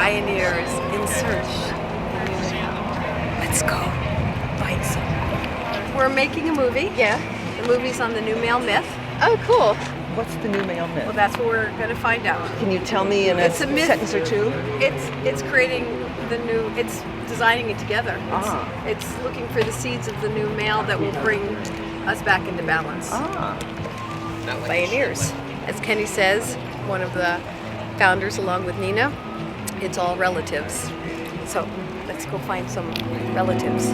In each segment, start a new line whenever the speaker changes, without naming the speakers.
Bioneers in search.
Let's go find some.
We're making a movie.
Yeah.
The movie's on the new male myth.
Oh, cool.
What's the new male myth?
Well, that's what we're going to find out.
Can you tell me in a
It's a myth.
sentence or two?
It's creating the new. It's designing it together. It's looking for the seeds of the new male that will bring us back into balance. Bioneers, as Kenny says, one of the founders along with Nina. It's all relatives. So let's go find some relatives.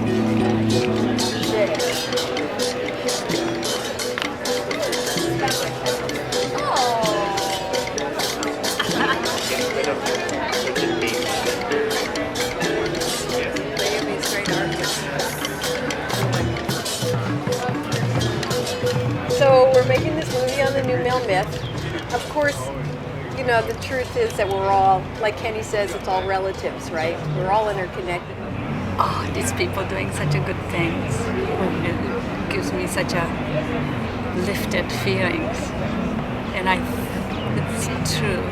So we're making this movie on the new male myth. Of course, you know, the truth is that we're all, like Kenny says, it's all relatives, right? We're all interconnected.
Oh, these people doing such a good things. It gives me such a lifted feelings. And it's true.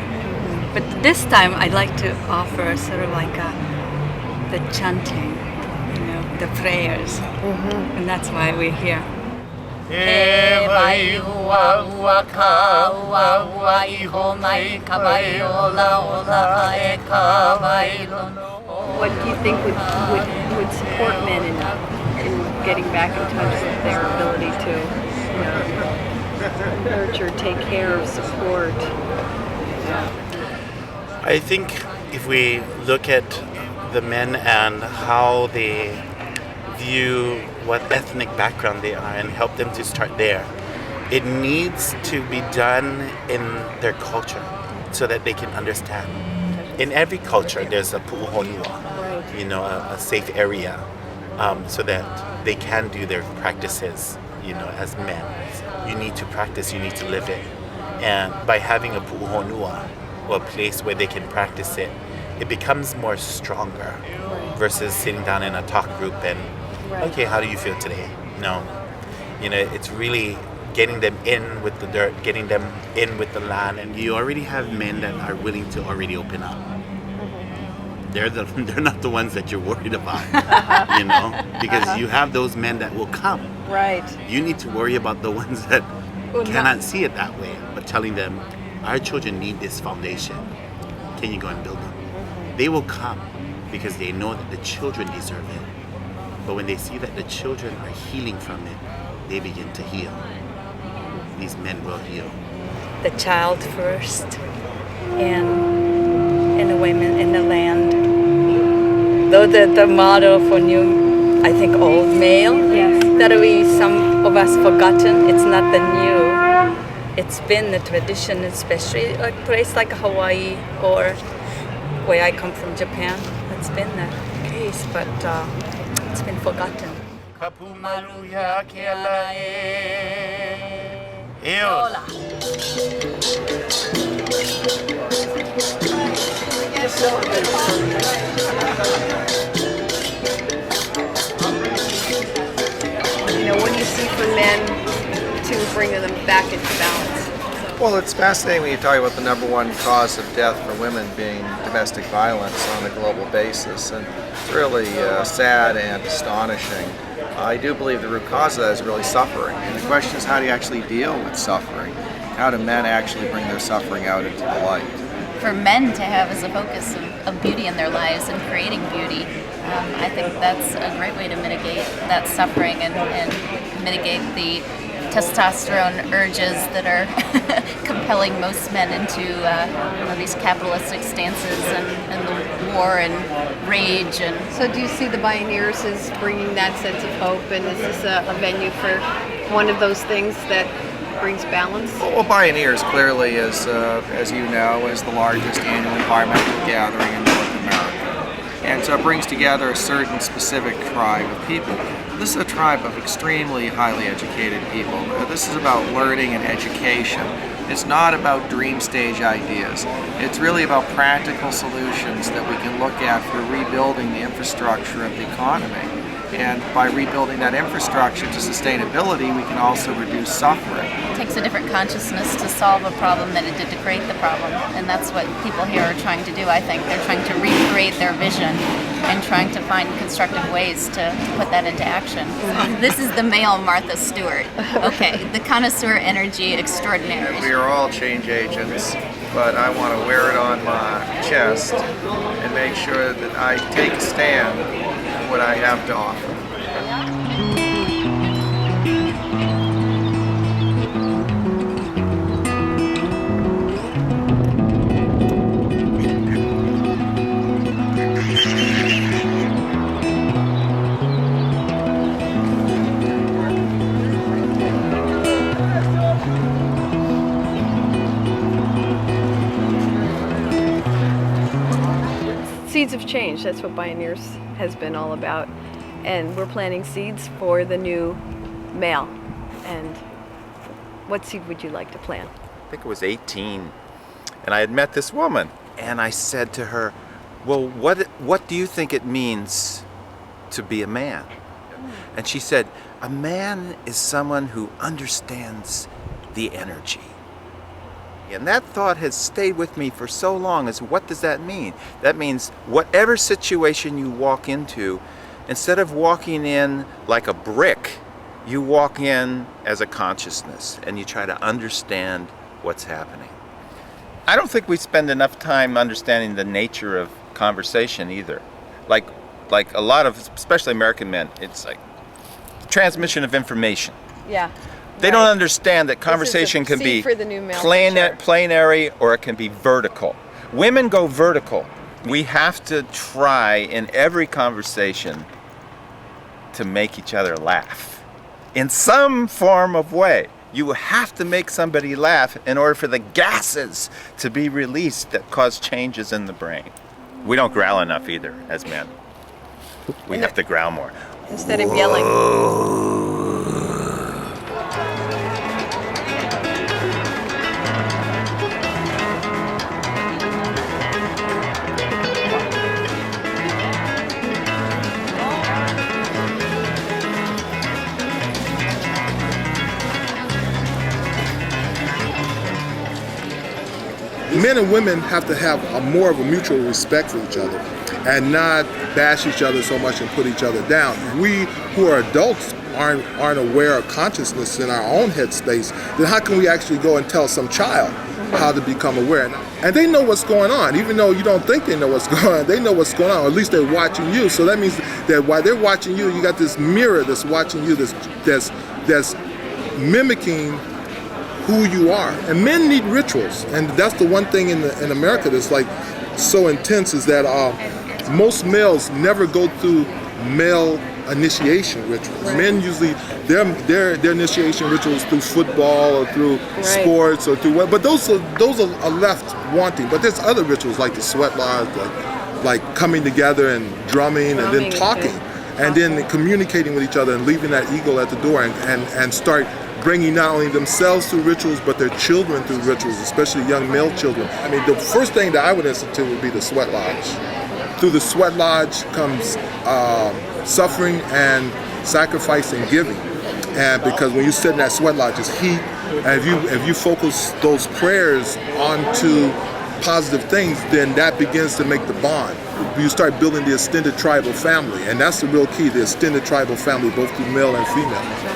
But this time I'd like to offer sort of like the chanting, you know, the prayers. And that's why we're here.
What do you think would support men in getting back in touch with their ability to, you know, nurture, take care of, support?
I think if we look at the men and how they view what ethnic background they are and help them to start there, it needs to be done in their culture so that they can understand. In every culture, there's a pu'uhonua, you know, a safe area, so that they can do their practices, you know, as men. You need to practice, you need to live it. And by having a pu'uhonua, or a place where they can practice it, it becomes more stronger versus sitting down in a talk group and, okay, how do you feel today? No. You know, it's really getting them in with the dirt, getting them in with the land, and you already have men that are willing to already open up. They're not the ones that you're worried about, you know, because you have those men that will come.
Right.
You need to worry about the ones that cannot see it that way, but telling them, our children need this foundation. Can you go and build them? They will come because they know that the children deserve it. But when they see that the children are healing from it, they begin to heal. These men will heal.
The child first, and the women in the land. Though the model for new, I think, old male, that some of us forgotten. It's not the new. It's been the tradition, especially a place like Hawaii or where I come from, Japan. It's been the case, but it's been forgotten.
You know, what do you see for men to bring them back into balance?
Well, it's fascinating when you talk about the number one cause of death for women being domestic violence on a global basis, and it's really sad and astonishing. I do believe the root cause of that is really suffering, and the question is, how do you actually deal with suffering? How do men actually bring their suffering out into the light?
For men to have as a focus of beauty in their lives and creating beauty, I think that's a great way to mitigate that suffering and mitigate the testosterone urges that are compelling most men into these capitalistic stances and the war and rage. And
So do you see the Bioneers as bringing that sense of hope, and is this a venue for one of those things that brings balance?
Well, Bioneers clearly is, as you know, is the largest annual environmental gathering in North America. And so it brings together a certain specific tribe of people. This is a tribe of extremely highly educated people. This is about learning and education. It's not about dream stage ideas. It's really about practical solutions that we can look at for rebuilding the infrastructure of the economy. And by rebuilding that infrastructure to sustainability, we can also reduce suffering.
It takes a different consciousness to solve a problem than it did to create the problem. And that's what people here are trying to do, I think. They're trying to recreate their vision and trying to find constructive ways to put that into action. This is the male Martha Stewart. Okay, the connoisseur energy extraordinaire.
We are all change agents, but I want to wear it on my chest and make sure that I take a stand for what I have to offer.
Seeds of change, that's what Bioneers has been all about. And we're planting seeds for the new male. And what seed would you like to plant?
I think it was 18, and I had met this woman, and I said to her, well, what do you think it means to be a man? And she said, a man is someone who understands the energy. And that thought has stayed with me for so long. As what does that mean? That means whatever situation you walk into, instead of walking in like a brick, you walk in as a consciousness and you try to understand what's happening. I don't think we spend enough time understanding the nature of conversation either. Like a lot of, especially American men, it's like transmission of information.
Yeah.
They don't understand that conversation
This is a
can be
seed for the new male, for sure.
planary or it can be vertical. Women go vertical. We have to try in every conversation to make each other laugh in some form of way. You have to make somebody laugh in order for the gases to be released that cause changes in the brain. We don't growl enough either as men. We have to growl more.
Instead of yelling.
Men and women have to have more of a mutual respect for each other and not bash each other so much and put each other down. We who are adults aren't aware of consciousness in our own headspace. Then how can we actually go and tell some child how to become aware? And they know what's going on, even though you don't think they know what's going on. They know what's going on, or at least they're watching you. So that means that while they're watching you, you got this mirror that's watching you, that's mimicking who you are. And men need rituals, and that's the one thing in America that's like so intense, is that most males never go through male initiation rituals. Right. Men usually their initiation rituals through football or through sports or through what, but those are left wanting. But there's other rituals like the sweat lodge, like coming together and drumming and then talking and then communicating with each other and leaving that ego at the door and start bringing not only themselves through rituals, but their children through rituals, especially young male children. I mean, the first thing that I would institute would be the sweat lodge. Through the sweat lodge comes suffering and sacrifice and giving. And because when you sit in that sweat lodge, it's heat. And if you focus those prayers onto positive things, then that begins to make the bond. You start building the extended tribal family, and that's the real key, the extended tribal family, both through male and female.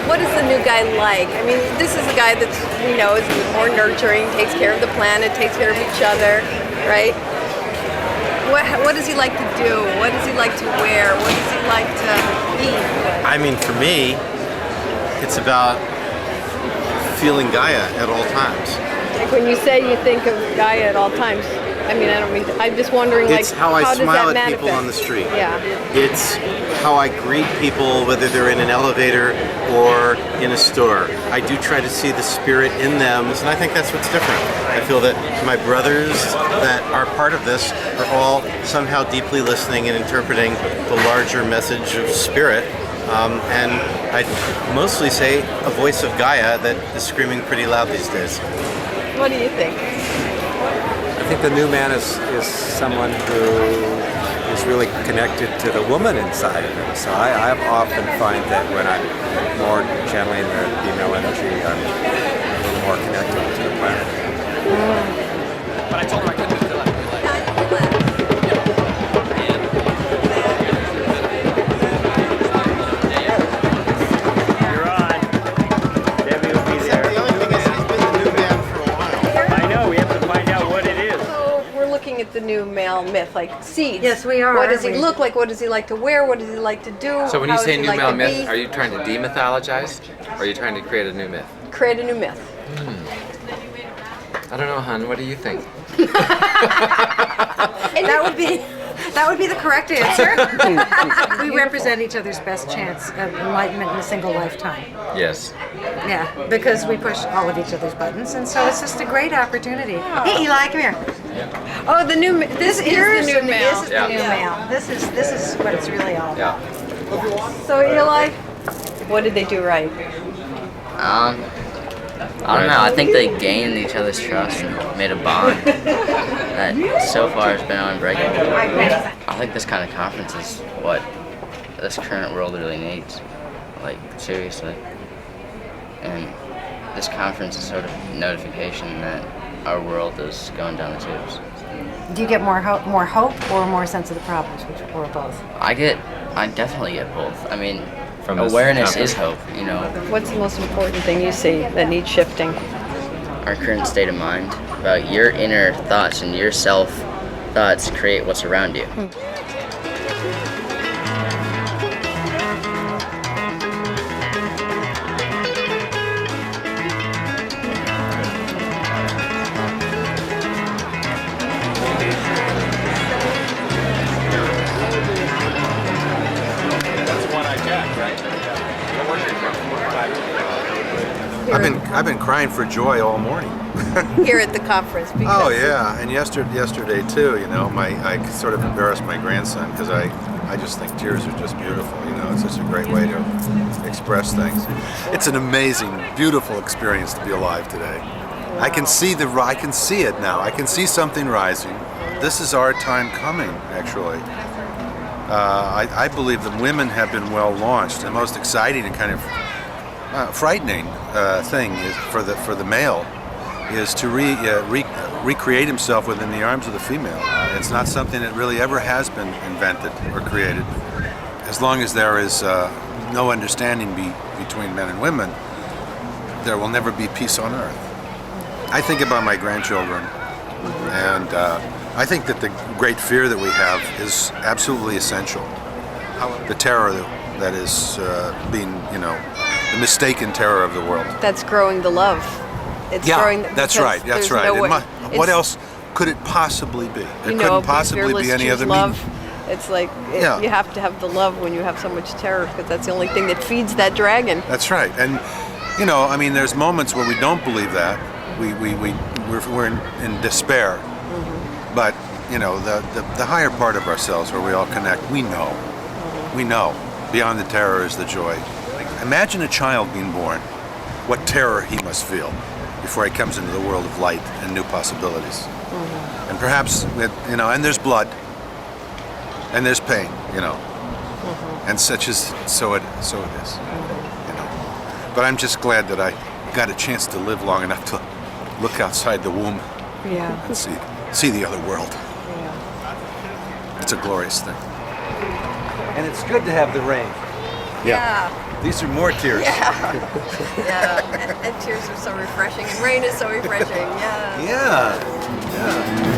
What is the new guy like? I mean, this is a guy that's, is more nurturing, takes care of the planet, takes care of each other, right? What does he like to do? What does he like to wear? What does he like to eat?
I mean, for me, it's about feeling Gaia at all times.
Like when you say you think of Gaia at all times, I mean, I don't mean. I'm just wondering, like,
It's how I
does
smile
that
at people
manifest?
on the street.
Yeah.
It's how I greet people, whether they're in an elevator or in a store. I do try to see the spirit in them, and I think that's what's different. I feel that my brothers that are part of this are all somehow deeply listening and interpreting the larger message of spirit. And I'd mostly say a voice of Gaia that is screaming pretty loud these days.
What do you think?
I think the new man is someone who is really connected to the woman inside of him. So I often find that when I'm more channeling the female energy, I'm a little more connected to the planet.
But I told her I couldn't do that.
You're on. Devi will be there.
The only thing is he's been the new man for a while.
I know, we have to find out what it is.
So we're looking at the new male myth, like seeds.
Yes, we are,
What does he
aren't we?
look like? What does he like to wear? What does he like to do?
So when you
How
say
does he
new
like
male
to
myth,
be?
are you trying to demythologize? Or are you trying to create a new myth?
Create a new myth.
I don't know, hon. What do you think?
That would be the correct answer. We represent each other's best chance of enlightenment in a single lifetime.
Yes.
Yeah, because we push all of each other's buttons, and so it's just a great opportunity. Hey, Eli, come here.
Oh, the new. This is the new male.
This is the new male. This is what it's really all about.
So Eli, what did they do right?
I don't know. I think they gained each other's trust and made a bond that so far has been unbreakable. I think this kind of conference is what this current world really needs. Like, seriously. And this conference is sort of notification that our world is going down the tubes.
Do you get more hope or more sense of the problems, or both?
I definitely get both. I mean,
From this
awareness
conference.
is hope, you know.
What's the most important thing you see that needs shifting?
Our current state of mind, about your inner thoughts and your self thoughts create what's around you.
I've been crying for joy all morning.
Here at the conference. Because
Oh yeah, and yesterday too. You know, I sort of embarrassed my grandson because I just think tears are just beautiful. You know, it's just a great way to express things. It's an amazing, beautiful experience to be alive today. I can see it now. I can see something rising. This is our time coming, actually. I believe that women have been well launched. The most exciting and kind of frightening thing is for the male is to recreate himself within the arms of the female. It's not something that really ever has been invented or created. As long as there is no understanding between men and women, there will never be peace on earth. I think about my grandchildren, and I think that the great fear that we have is absolutely essential. The terror that is being, the mistaken terror of the world.
that's growing the love. It's growing.
That's
because
right. That's
there's
right.
no way-
What
it's-
else could it possibly be? There
You know,
couldn't
be
possibly
fearless,
be any
choose
other
love.
meaning.
It's like
Yeah.
you have to have the love when you have so much terror, because that's the only thing that feeds that dragon.
That's right. And there's moments where we don't believe that. We're in despair.
Mm-hmm.
But the higher part of ourselves, where we all connect, we know. We know. Beyond the terror is the joy. Imagine a child being born. What terror he must feel before he comes into the world of light and new possibilities.
Mm-hmm.
And perhaps, and there's blood, and there's pain,
Mm-hmm.
and so it is. But I'm just glad that I got a chance to live long enough to look outside the womb
Yeah.
and see the other world. It's a glorious thing.
And it's good to have the rain.
Yeah.
These are more tears.
Yeah. And tears are so refreshing, and rain is so refreshing. Yeah.
Yeah.